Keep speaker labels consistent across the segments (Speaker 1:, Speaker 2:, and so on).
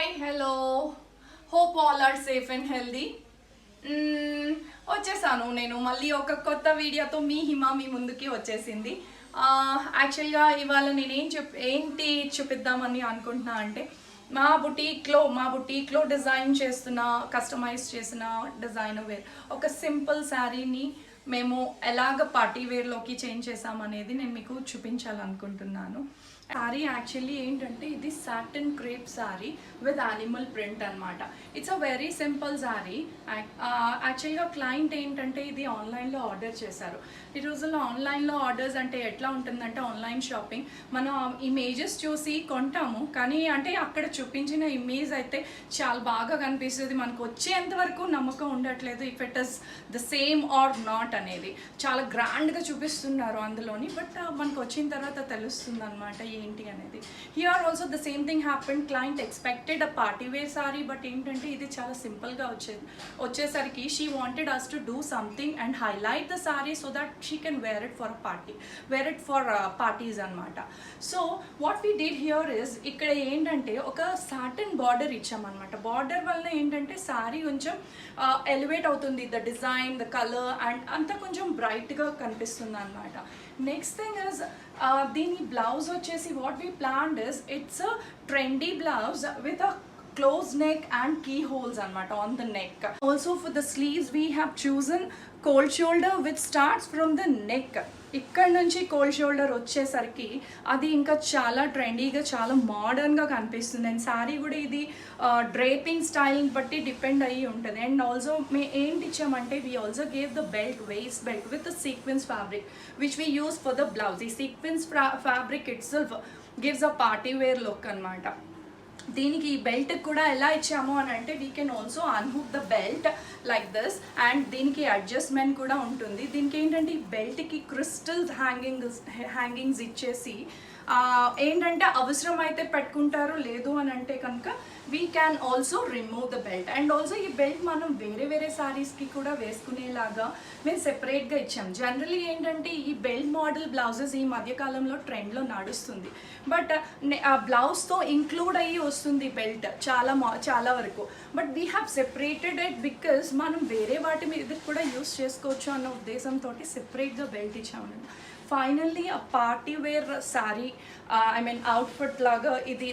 Speaker 1: Hi hello hope all are safe and healthy. వచ్చేసాను నేను మళ్ళీ ఒక కొత్త వీడియోతో మీ ముందుకి వచ్చేసింది. యాక్చువల్గా ఇవాళ నేను ఏంటి చూపిద్దామని అనుకుంటున్నా అంటే మా బుటీక్లో డిజైన్ చేస్తున్న కస్టమైజ్ చేసిన డిజైన్ వేర్ ఒక సింపుల్ శారీని మేము ఎలాగ పార్టీ వేర్లోకి చేంజ్ చేసామనేది నేను మీకు చూపించాలనుకుంటున్నాను. శారీ యాక్చువల్లీ ఏంటంటే ఇది satin crepe sari with animal print అనమాట. It's a very simple sari. యాక్చువల్గా క్లయింట్ ఏంటంటే ఇది ఆన్లైన్లో ఆర్డర్ చేశారు. ఈ రోజుల్లో ఆన్లైన్లో ఆర్డర్స్ అంటే ఎట్లా ఉంటుందంటే ఆన్లైన్ షాపింగ్ మనం ఇమేజెస్ చూసి కొంటాము, కానీ అంటే అక్కడ చూపించిన ఇమేజ్ అయితే చాలా బాగా కనిపిస్తుంది, మనకు వచ్చేంత వరకు నమ్మకం ఉండట్లేదు if it is the same or not అనేది. చాలా గ్రాండ్గా చూపిస్తున్నారు అందులోని, బట్ మనకు వచ్చిన తర్వాత తెలుస్తుంది అనమాట ఏంటి అనేది. Here also the same thing happen. Client expected a party wear sari, but ఏంటంటే ఇది చాలా సింపుల్గా వచ్చేసరికి she wanted us to do something and highlight the sari so that she can wear it for parties అనమాట. So what we did here is ఇక్కడ ఏంటంటే ఒక satin border ఇచ్చామన్నమాట. Border వల్ల ఏంటంటే సారీ కొంచెం ఎలివేట్ అవుతుంది, the design, the colour and అంతా కొంచెం బ్రైట్గా కనిపిస్తుంది అనమాట. నెక్స్ట్ థింగ్ ఇస్ దీని బ్లౌజ్ వచ్చేసి what we planned is it's a trendy blouse with a closed neck and keyholes anamata on the neck. Also for the sleeves we have chosen cold shoulder which starts from the neck. ఇక్కడ నుంచి cold shoulder వచ్చేసరికి అది ఇంకా చాలా ట్రెండీగా చాలా మోడర్న్గా కనిపిస్తుంది. అండ్ శారీ కూడా ఇది డ్రేపింగ్ స్టైల్ని బట్టి డిపెండ్ అయ్యి ఉంటుంది. అండ్ ఆల్సో ఏంటి ఇచ్చామంటే we also gave the belt, waist belt with sequence fabric which we use for the blouse. ఈ sequence fabric itself gives a party wear look అనమాట. దీనికి ఈ బెల్ట్ కూడా ఎలా ఇచ్చాము అని అంటే we can also unhook the belt like this and దీనికి అడ్జస్ట్మెంట్ కూడా ఉంటుంది. దీనికి ఏంటంటే ఈ బెల్ట్కి క్రిస్టల్ హ్యాంగింగ్స్ ఇచ్చేసి ఏంటంటే అవసరం అయితే పెట్టుకుంటారు, లేదు అని అంటే కనుక we can also remove the belt. And also ఈ బెల్ట్ మనం వేరే శారీస్కి కూడా వేసుకునేలాగా మేము సెపరేట్గా ఇచ్చాం. జనరలీ ఏంటంటే ఈ బెల్ట్ మోడల్ బ్లౌజెస్ ఈ మధ్యకాలంలో ట్రెండ్లో నడుస్తుంది, బట్ ఆ బ్లౌజ్తో ఇంక్లూడ్ అయ్యి వస్తుంది బెల్ట్ చాలా వరకు. But we have separated it because మనం వేరే వాటి మీద కూడా యూస్ చేసుకోవచ్చు అన్న ఉద్దేశంతో సెపరేట్గా బెల్ట్ ఇచ్చాము. ఫైనల్లీ ఆ పార్టీ వేర్ శారీ అవుట్ఫిట్ లాగా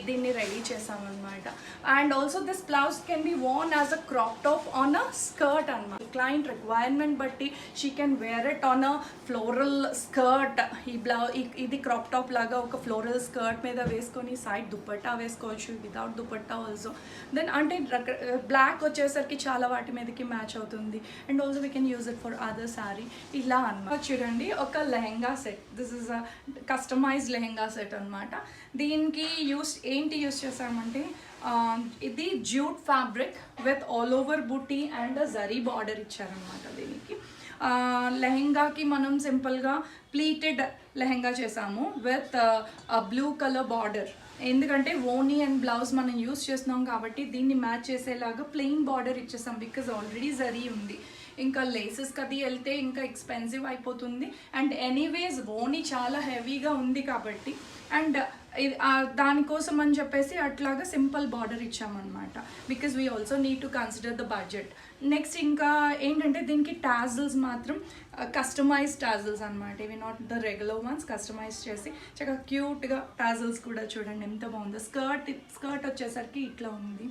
Speaker 1: దీన్ని రెడీ చేసామన్నమాట. And also this blouse can be worn as a crop top on a skirt అనమాట. క్లయింట్ రిక్వైర్మెంట్ బట్టి she can wear it on a floral skirt. ఇది క్రాప్ టాప్ లాగా ఒక floral skirt మీద వేసుకొని సైడ్ దుపట్టా వేసుకోవచ్చు, వితౌట్ దుపట్టా ఆల్సో. దెన్ అంటే black వచ్చేసరికి చాలా వాటి మీదకి మ్యాచ్ అవుతుంది. And also we can use it for other sari ఇలా అనమాట. చూడండి ఒక lehenga set, this is a customized lehenga set అనమాట. దీనికి ఏంటి యూస్ చేసామంటే ఇది jute fabric with all over buti and zari border ఇచ్చారనమాట. దీనికి లెహెంగాకి మనం సింపుల్గా ప్లీటెడ్ లెహెంగా చేసాము విత్ బ్లూ కలర్ బార్డర్. ఎందుకంటే ఓనీ అండ్ బ్లౌజ్ మనం యూస్ చేస్తున్నాం కాబట్టి దీన్ని మ్యాచ్ చేసేలాగా ప్లెయిన్ బార్డర్ ఇచ్చేసాం బికాజ్ ఆల్రెడీ జరీ ఉంది. ఇంకా లేసెస్కి అది వెళ్తే ఇంకా ఎక్స్పెన్సివ్ అయిపోతుంది. అండ్ ఎనీవేస్ ఓనీ చాలా హెవీగా ఉంది కాబట్టి అండ్ దానికోసం అని చెప్పేసి అట్లాగా సింపుల్ బార్డర్ ఇచ్చామన్నమాట because we also need to consider the budget. Next ఇంకా ఏంటంటే దీనికి టాజిల్స్ మాత్రం కస్టమైజ్డ్ టాజిల్స్ అనమాట. ఇవి not the regular ones, customize చేసి చక్కగా క్యూట్గా టాజిల్స్ కూడా చూడండి ఎంత బాగుందో. స్కర్ట్ వచ్చేసరికి ఇట్లా ఉంది.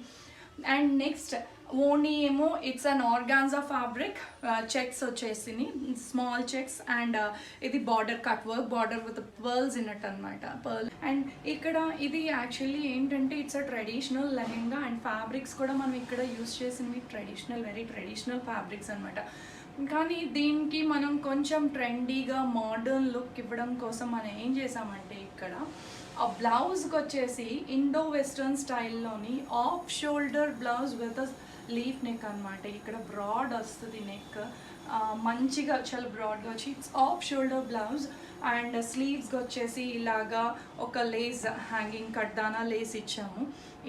Speaker 1: అండ్ నెక్స్ట్ ఓనీ ఏమో it's an organza fabric, checks వచ్చేసి స్మాల్ చెక్స్ అండ్ ఇది border cut work border with pearls in it అనమాట. పర్ల్ అండ్ ఇక్కడ ఇది యాక్చువల్లీ ఏంటంటే it's a traditional lehenga and fabrics కూడా మనం ఇక్కడ యూస్ చేసినవి వెరీ ట్రెడిషనల్ ఫ్యాబ్రిక్స్ అనమాట. కానీ దీనికి మనం కొంచెం ట్రెండీగా మోడర్న్ లుక్ ఇవ్వడం కోసం మనం ఏం చేసామంటే ఇక్కడ ఆ బ్లౌజ్కి వచ్చేసి ఇండో వెస్టర్న్ స్టైల్లోని off shoulder blouse with leaf neck అనమాట. ఇక్కడ బ్రాడ్ వస్తుంది నెక్, మంచిగా చాలా బ్రాడ్గా వచ్చి it's off shoulder blouse. And స్లీవ్స్కి వచ్చేసి ఇలాగా ఒక లేస్ హ్యాంగింగ్ కడ్దానా లేస్ ఇచ్చాము.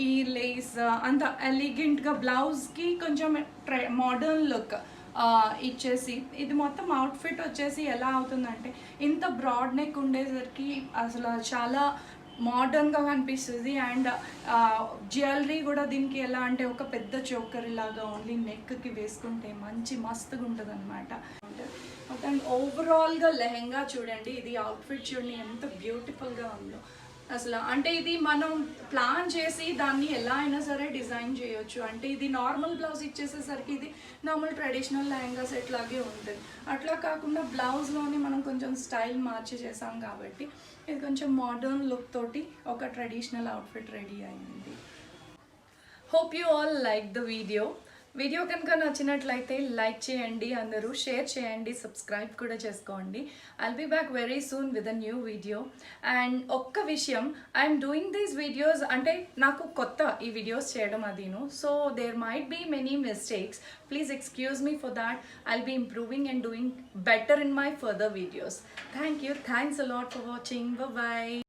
Speaker 1: ఈ లేస్ అంత ఎలిగెంట్గా బ్లౌజ్కి కొంచెం మోడర్న్ లుక్ ఇచ్చేసి ఇది మొత్తం అవుట్ఫిట్ వచ్చేసి ఎలా అవుతుందంటే ఇంత బ్రాడ్ నెక్ ఉండేసరికి అసలు చాలా మోడర్న్గా కనిపిస్తుంది. అండ్ జ్యువెలరీ కూడా దీనికి ఎలా అంటే ఒక పెద్ద చోకర్ లాగా ఓన్లీ నెక్కి వేసుకుంటే మంచి మస్తుగా ఉంటుంది అనమాట. మొత్తం ఓవరాల్గా లెహెంగా చూడండి, ఇది అవుట్ఫిట్ చూడండి ఎంత బ్యూటిఫుల్గా ఉందో అసలు. అంటే ఇది మనం ప్లాన్ చేసి దాన్ని ఎలా అయినా సరే డిజైన్ చేయొచ్చు. అంటే ఇది నార్మల్ బ్లౌజ్ ఇచ్చేసేసరికి ఇది నార్మల్ ట్రెడిషనల్ లెహంగా సెట్ లాగే ఉంటుంది. అట్లా కాకుండా బ్లౌజ్లోని మనం కొంచెం స్టైల్ మార్చి చేసాం కాబట్టి ఇది కొంచెం మోడర్న్ లుక్ తోటి ఒక ట్రెడిషనల్ అవుట్ఫిట్ రెడీ అయింది. Hope you all like the video కనుక నచ్చినట్లయితే లైక్ చేయండి, అందరూ షేర్ చేయండి, సబ్స్క్రైబ్ కూడా చేసుకోండి. I'll be back very soon with a new video. And ఒక్క విషయం, ఐఎమ్ డూయింగ్ దీస్ వీడియోస్ అంటే నాకు కొత్త ఈ వీడియోస్ చేయడం అదిను. So there might be many mistakes, please excuse me for that. I'll be improving and doing better in my further videos. Thank you. Thanks a lot for watching. Bye bye.